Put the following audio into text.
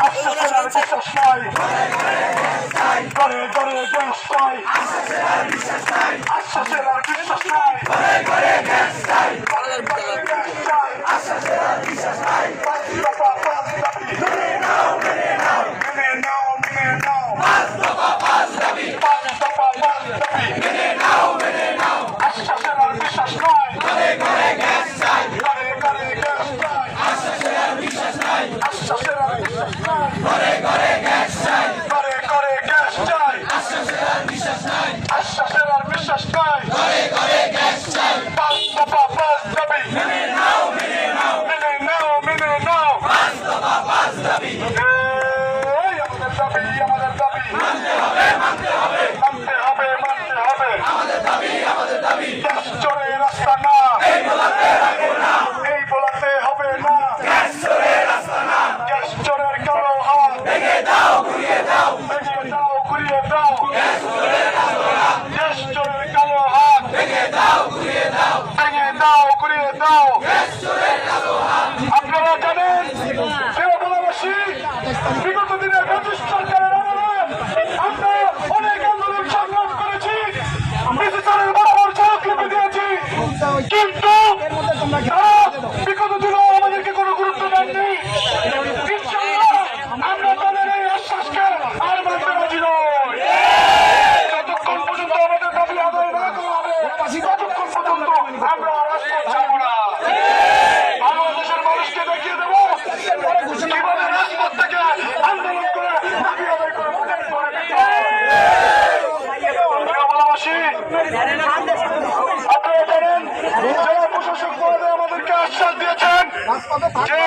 আশ্বাসের আর বিশ্বাস নাই, ঘরে ঘরে গ্যাস চাই, আশ্বাসের আর বিশ্বাস নাই, গ্যাস চাই, আশ্বাসের আর বিশ্বাস নাই, পাঁচ দফা পাঁচ দাবি মেনে নাও, মেনে নাও, মেনে নাও, মেনে নাও, পাঁচ দফা পাঁচ দাবি, পাঁচ দফা পাঁচ দাবি মেনে নাও, মেনে নাও, আশ্বাসের আর বিশ্বাস নাই, ঘরে ঘরে গ্যাস চাই, ঘরে ঘরে গ্যাস চাই, আশ্বাসের আর বিশ্বাস নাই, আশ্বাসের আর বিশ্বাস নাই, ঘরে ঘরে গ্যাস চাই, ঘরে ঘরে গ্যাস চাই, আশ্বাসের আর বিশ্বাস নাই, আশ্বাসের আর বিশ্বাস নাই, ঘরে ঘরে গ্যাস চাই, পাঁচ দফা পাঁচ দাবি মেনে নাও, মেনে নাও, মেনে নাও, মেনে নাও, পাঁচ দফা পাঁচ দাবি, আমাদের দাবি, আমাদের দাবি মানতে হবে, মানতে হবে, মানতে হবে, মানতে হবে, আমাদের দাবি, আমাদের দাবি, গ্যাস চোরে রাস্তা না, এই বলাতে রাখবো না, এই বলাতে হবে না, গ্যাস চোরে রাস্তা না, গ্যাস চোরের কালো হাত ভেঙে দাও, ঘুরিয়ে দাও, ভেঙে দাও, ঘুরিয়ে দাও, গ্যাস চোরে রাস্তা না, গ্যাস চোরের কালো হাত ভেঙে দাও, ঘুরিয়ে দাও, ভেঙে দাও, ঘুরিয়ে দাও, গ্যাস চোরের কালো হাত। আপনারা জানেন দেওয়ানবাসী বিগত দিনে ব্রিটিশ সরকারের আমলে আমরা অনেক আন্দোলন সংগ্রাম করেছি, ডিজিটালের বরাবর স্মারকলিপি দিয়েছি, কিন্তু তারা বিগত দিনেও আমাদেরকে কোনো গুরুত্ব দেননি। ইনশাআল্লাহ আমরা তাদের এই আশ্বাসকে আর মানতে রাজি নই। যতক্ষণ পর্যন্ত আমাদের দাবি আদায় না করা হবে, ততক্ষণ পর্যন্ত আমরা রাজপথ ছাড়ব না। বাংলাদেশের মানুষকে দেখিয়ে দেবো কিভাবে রাজপথ থেকে আন্দোলন করে দাবি আদায় করে আপনারা জানেন জেলা প্রশাসক মহোদয় আমাদেরকে আশ্বাস দিয়েছেন যে